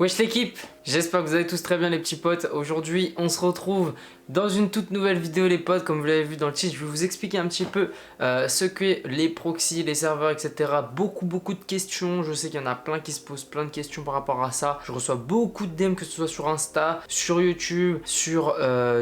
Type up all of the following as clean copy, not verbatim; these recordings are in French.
Wesh l'équipe, j'espère que vous allez tous très bien les petits potes. Aujourd'hui on se retrouve dans une toute nouvelle vidéo les potes. Comme vous l'avez vu dans le titre, je vais vous expliquer un petit peu ce que les proxys, les serveurs, etc. Beaucoup de questions, je sais qu'il y en a plein qui se posent plein de questions par rapport à ça. Je reçois beaucoup de DM, que ce soit sur Insta, sur YouTube, sur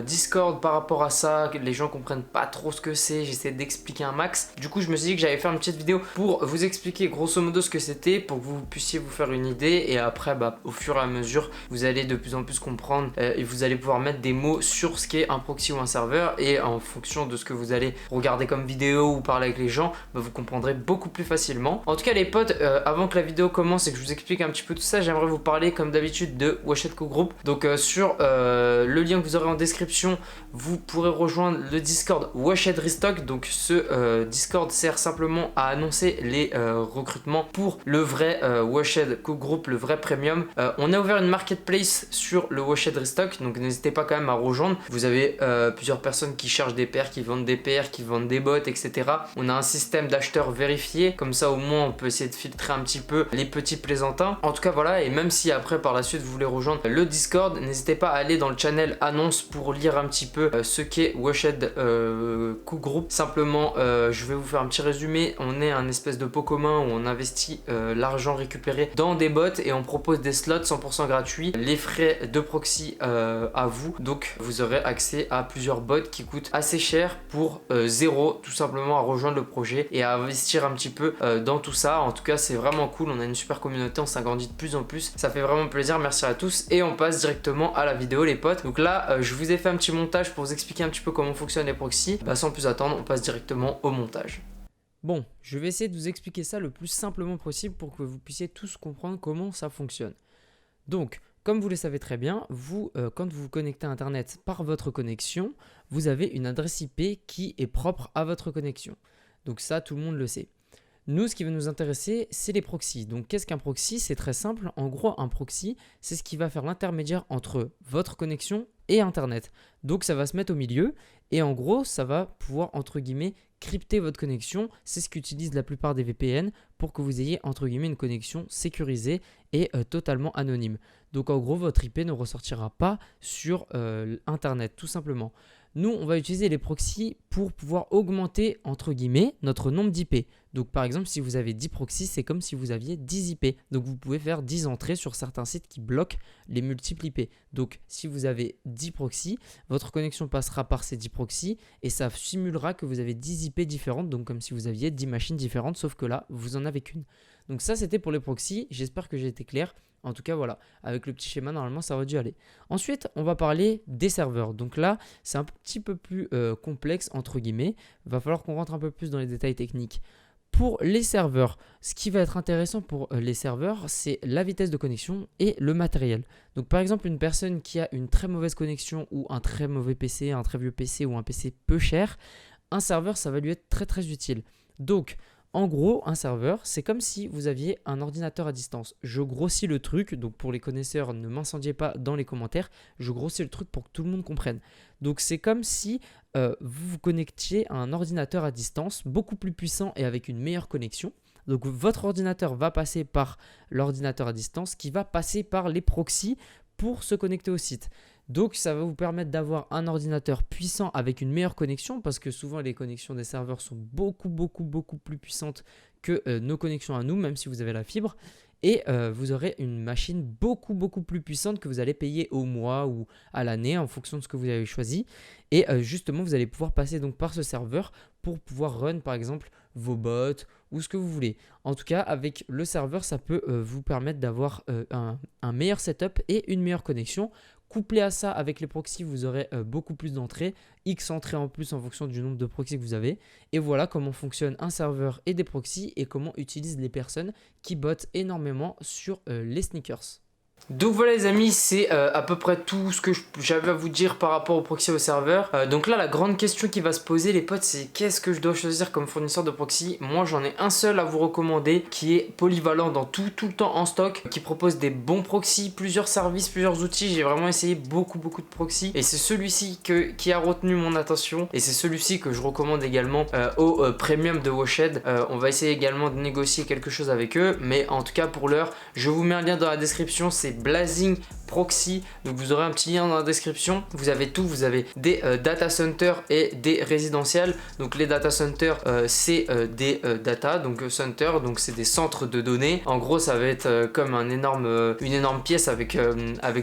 Discord par rapport à ça. Les gens comprennent pas trop ce que c'est, j'essaie d'expliquer un max. Du coup je me suis dit que j'allais faire une petite vidéo pour vous expliquer grosso modo ce que c'était, pour que vous puissiez vous faire une idée. Et après au fur et à mesure vous allez de plus en plus comprendre et vous allez pouvoir mettre des mots sur ce qu'est un proxy ou un serveur, et en fonction de ce que vous allez regarder comme vidéo ou parler avec les gens, vous comprendrez beaucoup plus facilement. En tout cas les potes, avant que la vidéo commence et que je vous explique un petit peu tout ça, j'aimerais vous parler comme d'habitude de Washed Co Group. Donc sur le lien que vous aurez en description, vous pourrez rejoindre le Discord Washed Restock. Donc ce Discord sert simplement à annoncer les recrutements pour le vrai Washed Co Group, le vrai premium. On a ouvert une marketplace sur le Washed Restock, donc n'hésitez pas quand même à rejoindre. Vous avez plusieurs personnes qui cherchent des paires, qui vendent des paires, qui vendent des bots, etc. On a un système d'acheteurs vérifiés, comme ça au moins on peut essayer de filtrer un petit peu les petits plaisantins. En tout cas voilà, et même si après par la suite vous voulez rejoindre le Discord, n'hésitez pas à aller dans le channel annonce pour lire un petit peu ce qu'est Washed Co Group. Simplement je vais vous faire un petit résumé. On est un espèce de pot commun où on investit l'argent récupéré dans des bots et on propose des slots 100% gratuits, les frais de proxy à vous. Donc vous aurez accès à plusieurs bots qui coûtent assez cher pour zéro, tout simplement à rejoindre le projet et à investir un petit peu dans tout ça. En tout cas c'est vraiment cool, on a une super communauté, on s'agrandit de plus en plus, ça fait vraiment plaisir. Merci à tous et on passe directement à la vidéo les potes. Donc là je vous ai fait un petit montage pour vous expliquer un petit peu comment fonctionnent les proxys. Sans plus attendre, on passe directement au montage. Bon, je vais essayer de vous expliquer ça le plus simplement possible pour que vous puissiez tous comprendre comment ça fonctionne. Donc, comme vous le savez très bien, vous, quand vous vous connectez à Internet par votre connexion, vous avez une adresse IP qui est propre à votre connexion. Donc ça, tout le monde le sait. Nous, ce qui va nous intéresser, c'est les proxys. Donc, qu'est-ce qu'un proxy? C'est très simple. En gros, un proxy, c'est ce qui va faire l'intermédiaire entre votre connexion et Internet. Donc, ça va se mettre au milieu et en gros, ça va pouvoir, entre guillemets, crypter votre connexion. C'est ce qu'utilisent la plupart des VPN pour que vous ayez, entre guillemets, une connexion sécurisée et totalement anonyme. Donc, en gros, votre IP ne ressortira pas sur Internet, tout simplement. Nous, on va utiliser les proxys pour pouvoir augmenter, entre guillemets, notre nombre d'IP. Donc, par exemple, si vous avez 10 proxys, c'est comme si vous aviez 10 IP. Donc, vous pouvez faire 10 entrées sur certains sites qui bloquent les multiples IP. Donc, si vous avez 10 proxys, votre connexion passera par ces 10 proxys et ça simulera que vous avez 10 IP différentes. Donc, comme si vous aviez 10 machines différentes, sauf que là, vous en avez qu'une. Donc, ça, c'était pour les proxys. J'espère que j'ai été clair. En tout cas, voilà, avec le petit schéma, normalement, ça aurait dû aller. Ensuite, on va parler des serveurs. Donc là, c'est un petit peu plus complexe, entre guillemets. Il va falloir qu'on rentre un peu plus dans les détails techniques. Pour les serveurs, ce qui va être intéressant pour les serveurs, c'est la vitesse de connexion et le matériel. Donc par exemple, une personne qui a une très mauvaise connexion ou un très mauvais PC, un très vieux PC ou un PC peu cher, un serveur, ça va lui être très utile. Donc, en gros, un serveur, c'est comme si vous aviez un ordinateur à distance. Je grossis le truc, donc pour les connaisseurs, ne m'incendiez pas dans les commentaires. Je grossis le truc pour que tout le monde comprenne. Donc c'est comme si vous vous connectiez à un ordinateur à distance, beaucoup plus puissant et avec une meilleure connexion. Donc votre ordinateur va passer par l'ordinateur à distance qui va passer par les proxys pour se connecter au site. Donc ça va vous permettre d'avoir un ordinateur puissant avec une meilleure connexion, parce que souvent les connexions des serveurs sont beaucoup plus puissantes que nos connexions à nous, même si vous avez la fibre. Et vous aurez une machine beaucoup plus puissante que vous allez payer au mois ou à l'année en fonction de ce que vous avez choisi. Et justement, vous allez pouvoir passer donc par ce serveur pour pouvoir run par exemple vos bots ou ce que vous voulez. En tout cas, avec le serveur, ça peut vous permettre d'avoir un meilleur setup et une meilleure connexion. Couplé à ça, avec les proxys, vous aurez beaucoup plus d'entrées, X entrées en plus en fonction du nombre de proxys que vous avez. Et voilà comment fonctionne un serveur et des proxys et comment utilisent les personnes qui bottent énormément sur les sneakers. Donc voilà les amis, c'est à peu près tout ce que j'avais à vous dire par rapport au proxy au serveur. Donc là la grande question qui va se poser les potes, c'est qu'est-ce que je dois choisir comme fournisseur de proxy. Moi j'en ai un seul à vous recommander qui est polyvalent dans tout le temps en stock, qui propose des bons proxys, plusieurs services, plusieurs outils. J'ai vraiment essayé beaucoup de proxys et c'est celui-ci qui a retenu mon attention et c'est celui-ci que je recommande également au premium de Washed. On va essayer également de négocier quelque chose avec eux, mais en tout cas pour l'heure je vous mets un lien dans la description, c'est Blazing Proxy. Donc vous aurez un petit lien dans la description. Vous avez tout, vous avez des data centers et des résidentiels. Donc les data centers c'est des data, donc center, donc c'est des centres de données. En gros ça va être comme une énorme pièce avec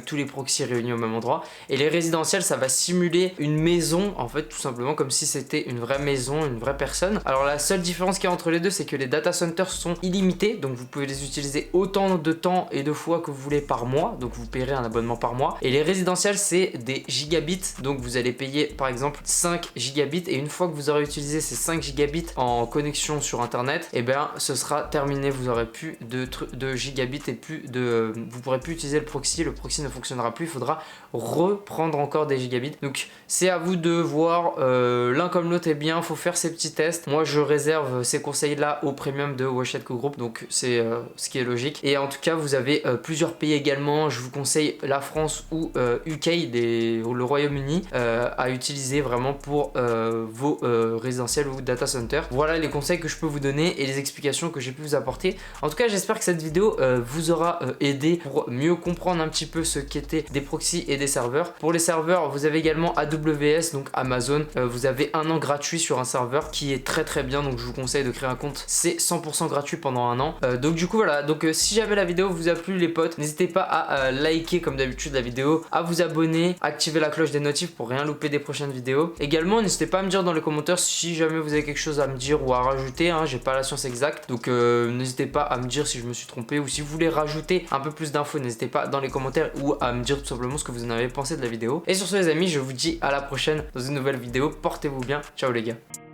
tous les proxys réunis au même endroit. Et les résidentiels, ça va simuler une maison en fait, tout simplement comme si c'était une vraie maison, une vraie personne. Alors la seule différence qu'il y a entre les deux, c'est que les data centers sont illimités, donc vous pouvez les utiliser autant de temps et de fois que vous voulez par mois, donc vous paierez un abonnement par mois. Et les résidentiels, c'est des gigabits, donc vous allez payer par exemple 5 gigabits, et une fois que vous aurez utilisé ces 5 gigabits en connexion sur internet, et bien ce sera terminé, vous aurez plus de gigabits et vous pourrez plus utiliser le proxy ne fonctionnera plus, il faudra reprendre encore des gigabits. Donc c'est à vous de voir, l'un comme l'autre est bien, faut faire ces petits tests. Moi je réserve ces conseils là au premium de Washed Co Group, donc c'est ce qui est logique. Et en tout cas vous avez plusieurs pays également, je vous conseille la France ou UK, le Royaume-Uni, à utiliser vraiment pour vos résidentiels ou data centers. Voilà les conseils que je peux vous donner et les explications que j'ai pu vous apporter. En tout cas j'espère que cette vidéo vous aura aidé pour mieux comprendre un petit peu ce qu'étaient des proxys et des serveurs. Pour les serveurs, vous avez également AWS, donc Amazon. Vous avez 1 an gratuit sur un serveur qui est très bien, donc je vous conseille de créer un compte. C'est 100% gratuit pendant 1 an. Donc du coup voilà, donc si jamais la vidéo vous a plu les potes, n'hésitez pas à liker comme d'habitude la vidéo, à vous abonner, activer la cloche des notifs pour rien louper des prochaines vidéos. Également n'hésitez pas à me dire dans les commentaires si jamais vous avez quelque chose à me dire ou à rajouter, hein, j'ai pas la science exacte, donc n'hésitez pas à me dire si je me suis trompé, ou si vous voulez rajouter un peu plus d'infos, n'hésitez pas dans les commentaires, ou à me dire tout simplement ce que vous en avez pensé de la vidéo. Et sur ce les amis, je vous dis à la prochaine dans une nouvelle vidéo, portez-vous bien, ciao les gars.